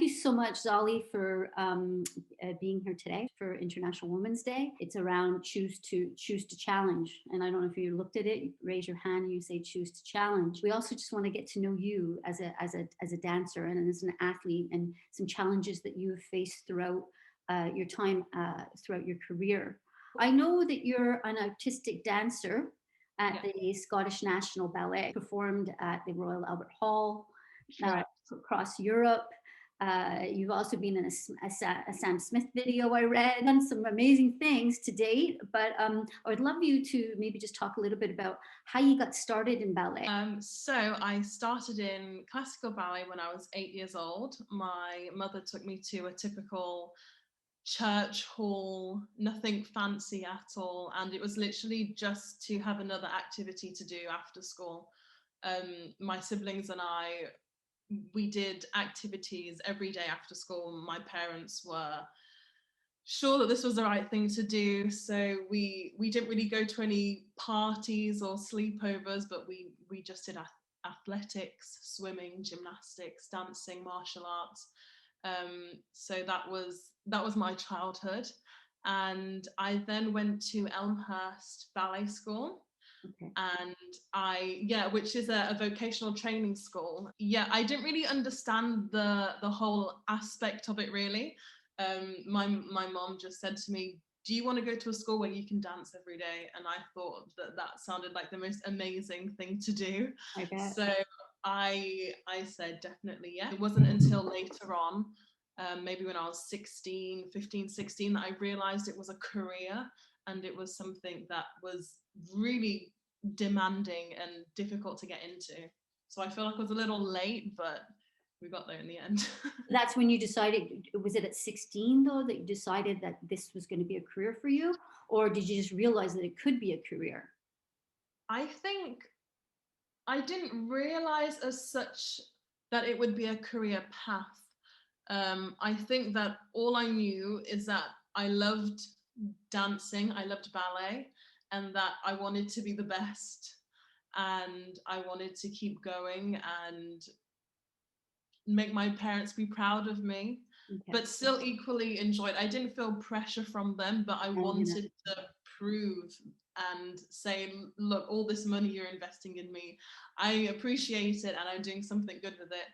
you so much, Zali, for being here today for International Women's Day. It's around choose to challenge, and I don't know if you looked at it. You raise your hand and you say choose to challenge. We also just want to get to know you as a dancer and as an athlete, and some challenges that you have faced throughout your time throughout your career. I know that you're an artistic dancer at the Scottish National Ballet, performed at the Royal Albert Hall, Right. across Europe. You've also been in a Sam Smith video, I read, done some amazing things to date. But I would love you to maybe just talk a little bit about how you got started in ballet. So I started in classical ballet when I was 8 years old. My mother took me to a typical church hall, nothing fancy at all, and it was literally just to have another activity to do after school. My siblings and I, we did activities every day after school. My parents were sure that this was the right thing to do, so we didn't really go to any parties or sleepovers, but we just did athletics, swimming, gymnastics, dancing, martial arts. So that was my childhood, and I then went to Elmhurst Ballet School. Okay. And which is a vocational training school. I didn't really understand the whole aspect of it really. My mom just said to me, do you want to go to a school where you can dance every day? And I thought that sounded like the most amazing thing to do. I bet. So I said definitely yeah. It wasn't until later on, maybe when I was 16, 15, 16, that I realized it was a career, and it was something that was really demanding and difficult to get into. So I feel like I was a little late, but we got there in the end. That's when you decided, was it at 16 though, that you decided that this was going to be a career for you? Or did you just realize that it could be a career? I think I didn't realize as such that it would be a career path. I think that all I knew is that I loved dancing, I loved ballet, and that I wanted to be the best, and I wanted to keep going and make my parents be proud of me, Okay. but still equally enjoyed. I didn't feel pressure from them, but I wanted to prove and say, look, all this money you're investing in me, I appreciate it and I'm doing something good with it.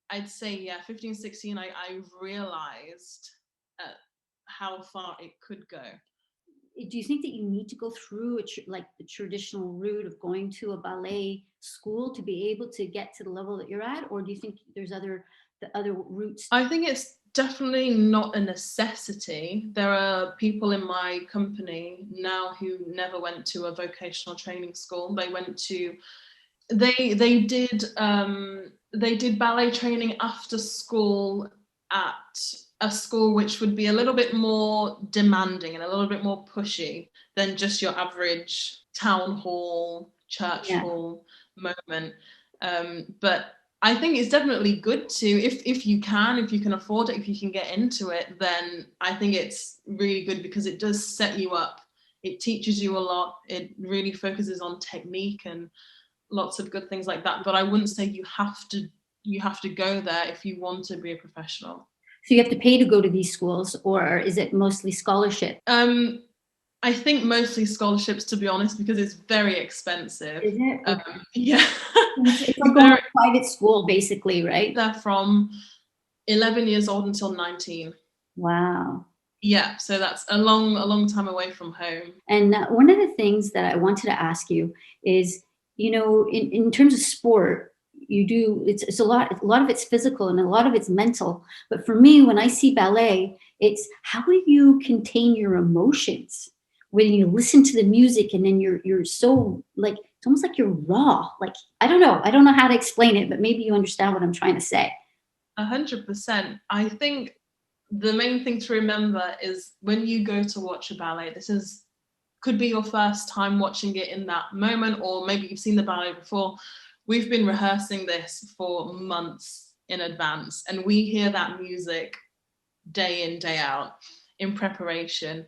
I'd say 15, 16, I realized how far it could go. Do you think that you need to go through like the traditional route of going to a ballet school to be able to get to the level that you're at, or do you think there's the other routes? I think it's definitely not a necessity. There are people in my company now who never went to a vocational training school. They did ballet training after school at a school which would be a little bit more demanding and a little bit more pushy than just your average town hall, church hall moment. But I think it's definitely good to, if you can afford it, if you can get into it, then I think it's really good because it does set you up. It teaches you a lot. It really focuses on technique and lots of good things like that. But I wouldn't say you have to go there if you want to be a professional. So you have to pay to go to these schools, or is it mostly scholarship? I think mostly scholarships, to be honest, because it's very expensive. Is it? Okay. Yeah. It's like going to private school, basically, right? They're from 11 years old until 19. Wow. Yeah, so that's a long time away from home. And one of the things that I wanted to ask you is, in terms of sport, it's a lot of it's physical and a lot of it's mental. But for me, when I see ballet, it's how do you contain your emotions when you listen to the music, and then you're so, like, it's almost like you're raw. Like, I don't know how to explain it, but maybe you understand what I'm trying to say. 100%. I think the main thing to remember is when you go to watch a ballet, could be your first time watching it in that moment, or maybe you've seen the ballet before. We've been rehearsing this for months in advance, and we hear that music day in, day out in preparation.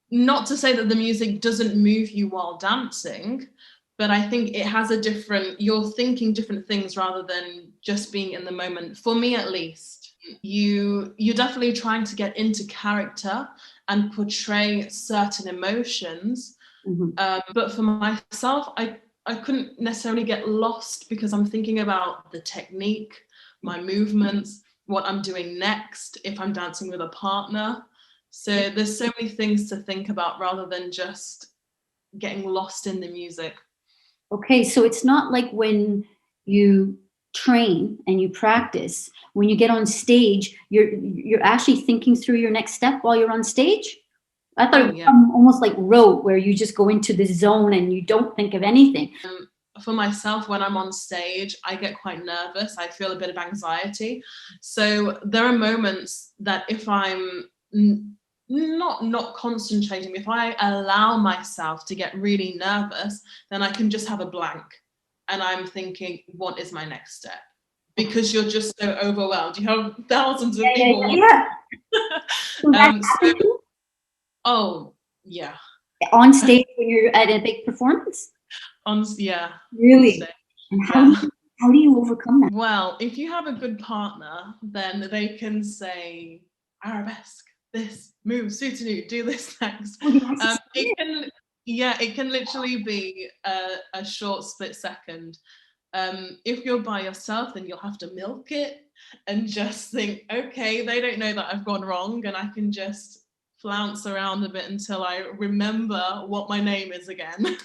Not to say that the music doesn't move you while dancing, but I think it has you're thinking different things rather than just being in the moment. For me, at least, you're definitely trying to get into character and portray certain emotions. But for myself, I couldn't necessarily get lost because I'm thinking about the technique, my movements, what I'm doing next, if I'm dancing with a partner. So there's so many things to think about rather than just getting lost in the music. Okay, so it's not like when you train and you practice, when you get on stage, you're actually thinking through your next step while you're on stage? I thought it was almost like rote, where you just go into this zone and you don't think of anything. For myself, when I'm on stage, I get quite nervous. I feel a bit of anxiety. So there are moments that if I'm not concentrating, if I allow myself to get really nervous, then I can just have a blank. And I'm thinking, what is my next step? Because you're just so overwhelmed. You have thousands of people. Oh, yeah. On stage when you're at a big performance? Yeah. Really? And how do you overcome that? Well, if you have a good partner, then they can say, arabesque, this, move, soutenu, do this next. It can literally be a short split second. If you're by yourself, then you'll have to milk it and just think, okay, they don't know that I've gone wrong, and I can just flounce around a bit until I remember what my name is again.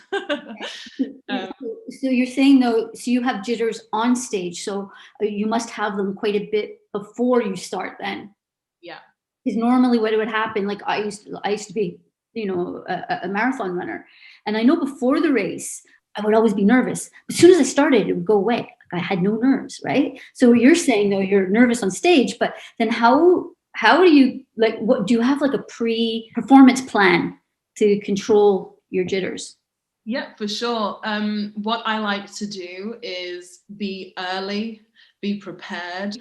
So you're saying though, so you have jitters on stage, so you must have them quite a bit before you start then. Yeah. Because normally what would happen, like I used to be, a marathon runner, and I know before the race, I would always be nervous. As soon as I started, it would go away. Like I had no nerves, right? So you're saying though, you're nervous on stage, but then how do you, like, what do you have, like a pre-performance plan to control your jitters? Yeah, for sure. What I like to do is be early, be prepared.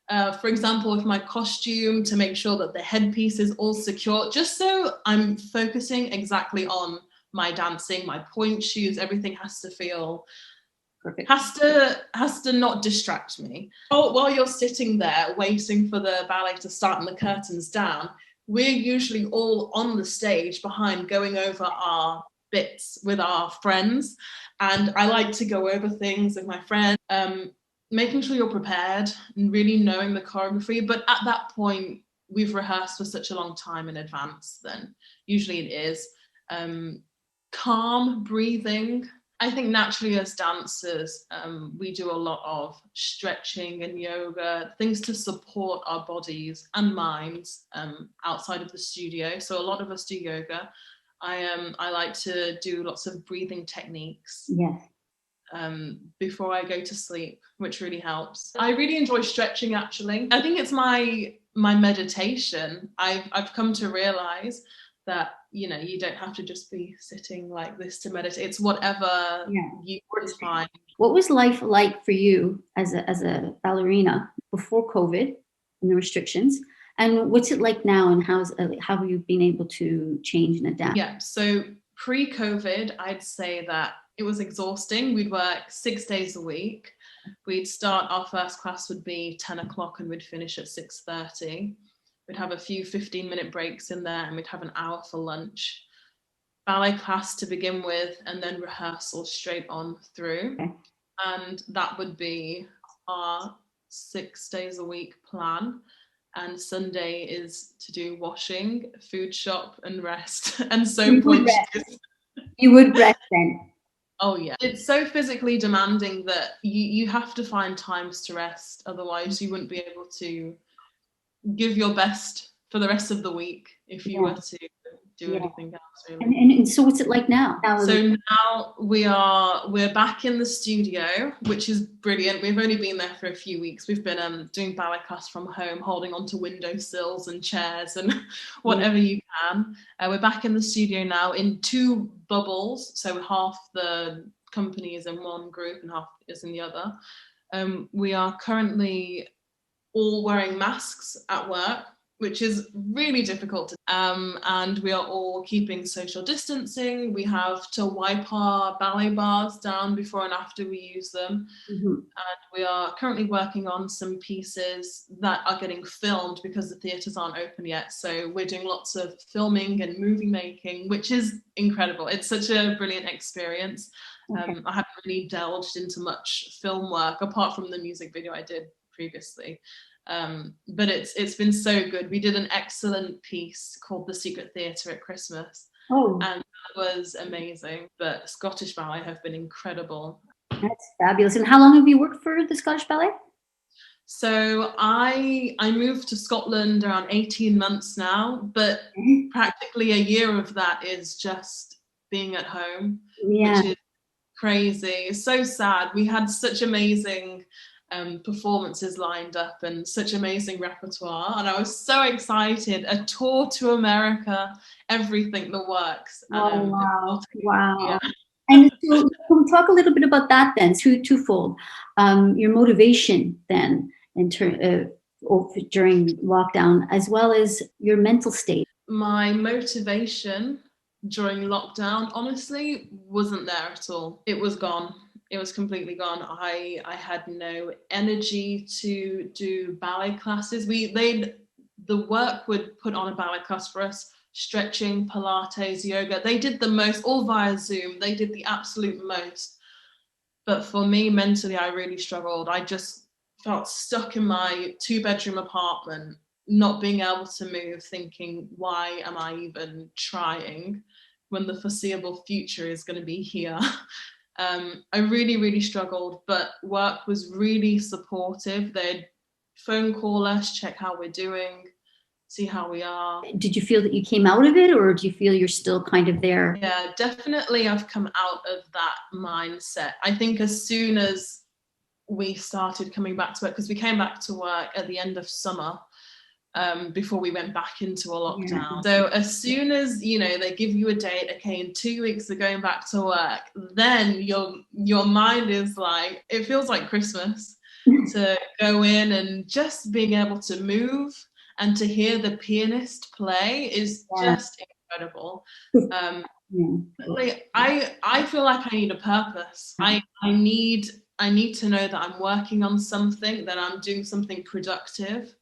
For example, with my costume, to make sure that the headpiece is all secure, just so I'm focusing exactly on my dancing, my point shoes, everything has to feel perfect. Has to not distract me. While you're sitting there waiting for the ballet to start and the curtains down, we're usually all on the stage behind going over our bits with our friends, and I like to go over things with my friends, making sure you're prepared and really knowing the choreography. But at that point, we've rehearsed for such a long time in advance, then usually it is calm breathing. I think naturally as dancers, we do a lot of stretching and yoga, things to support our bodies and minds outside of the studio. So a lot of us do yoga. I like to do lots of breathing techniques. Yes. Before I go to sleep, which really helps. I really enjoy stretching, actually. I think it's my meditation. I've come to realize that, you don't have to just be sitting like this to meditate. It's whatever you find. What was life like for you as a ballerina before COVID and the restrictions? And what's it like now, and how have you been able to change and adapt? Yeah, so pre-COVID, I'd say that it was exhausting. We'd work 6 days a week. We'd start, our first class would be 10 o'clock and we'd finish at 6:30. We'd have a few 15-minute breaks in there, and we'd have an hour for lunch. Ballet class to begin with, and then rehearsal straight on through. Okay. And that would be our 6 days a week plan. And Sunday is to do washing, food shop, and rest. And so you would rest then? Oh yeah. It's so physically demanding that you have to find times to rest. Otherwise you wouldn't be able to give your best for the rest of the week if you were to do anything else, really. And so what's it like now? So now we're back in the studio, which is brilliant. We've only been there for a few weeks. We've been doing ballet class from home, holding onto windowsills and chairs and whatever you can. We're back in the studio now in 2 bubbles. So half the company is in one group and half is in the other. We are currently all wearing masks at work, which is really difficult. And we are all keeping social distancing. We have to wipe our ballet bars down before and after we use them. And we are currently working on some pieces that are getting filmed because the theatres aren't open yet. So we're doing lots of filming and movie making, which is incredible. It's such a brilliant experience. I haven't really delved into much film work apart from the music video I did previously. But it's been so good. We did an excellent piece called The Secret Theatre at Christmas. And that was amazing. But Scottish Ballet have been incredible. That's fabulous. And how long have you worked for the Scottish Ballet? So I moved to Scotland around 18 months now, but practically a year of that is just being at home, which is crazy. It's so sad. We had such amazing performances lined up and such amazing repertoire, and I was so excited. A tour to America, everything, the works. Wow. Yeah. And so we'll talk a little bit about that then, twofold. Your motivation then during lockdown, as well as your mental state. My motivation during lockdown, honestly, wasn't there at all. It was gone. It was completely gone. I had no energy to do ballet classes. The work would put on a ballet class for us. Stretching, Pilates, yoga. They did the most, all via Zoom. They did the absolute most. But for me, mentally, I really struggled. I just felt stuck in my 2-bedroom apartment, not being able to move, thinking, why am I even trying when the foreseeable future is going to be here? I really, really struggled, but work was really supportive. They'd phone call us, check how we're doing, see how we are. Did you feel that you came out of it, or do you feel you're still kind of there? Yeah, definitely I've come out of that mindset. I think as soon as we started coming back to work, because we came back to work at the end of summer, before we went back into a lockdown. So as soon as, they give you a date, okay, in 2 weeks they're going back to work, then your mind is like, it feels like Christmas to go in, and just being able to move and to hear the pianist play is just incredible. I feel like I need a purpose. I need to know that I'm working on something, that I'm doing something productive,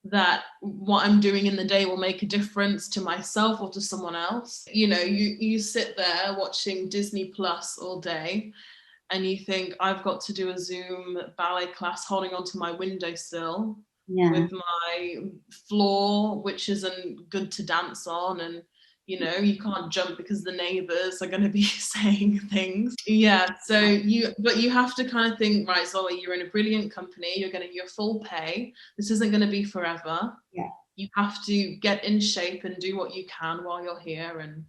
that what I'm doing in the day will make a difference to myself or to someone else. You sit there watching Disney Plus all day and you think, I've got to do a Zoom ballet class holding onto my windowsill with my floor, which isn't good to dance on, and you can't jump because the neighbors are going to be saying things. So you have to kind of think, right, Zoe, you're in a brilliant company, you're getting your full pay, this isn't going to be forever. You have to get in shape and do what you can while you're here, and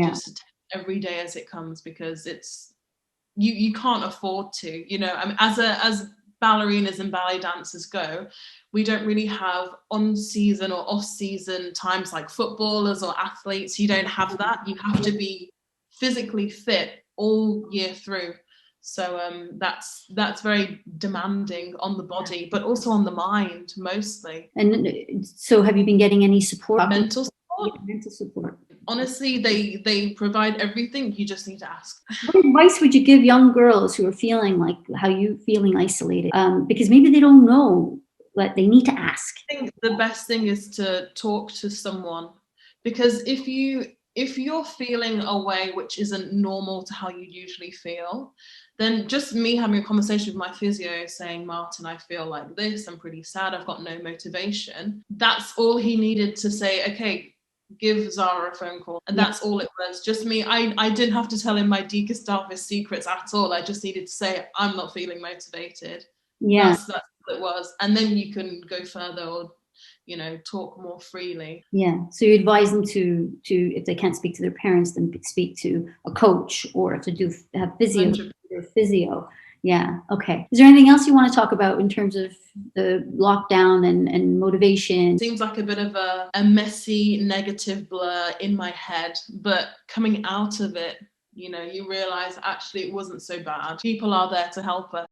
just every day as it comes, because it's you can't afford to, I mean, as ballerinas and ballet dancers go, we don't really have on-season or off-season times like footballers or athletes. You don't have that. You have to be physically fit all year through. So that's very demanding on the body, but also on the mind mostly. And so have you been getting any support? Mental support? Mental support. Honestly, they provide everything. You just need to ask. What advice would you give young girls who are feeling like how you feeling isolated? Because maybe they don't know, but they need to ask. I think the best thing is to talk to someone, because if you're feeling a way which isn't normal to how you usually feel, then just me having a conversation with my physio saying, Martin, I feel like this, I'm pretty sad, I've got no motivation. That's all he needed to say, okay, give Zara a phone call. And that's all it was. Just me. I didn't have to tell him my deepest, darkest secrets at all. I just needed to say, I'm not feeling motivated. That's what it was. And then you can go further, or talk more freely. So you advise them to if they can't speak to their parents, then speak to a coach, or to have physio. 100%. Okay. Is there anything else you want to talk about in terms of the lockdown and motivation? Seems like a bit of a messy, negative blur in my head, but coming out of it, you realize actually it wasn't so bad. People are there to help us.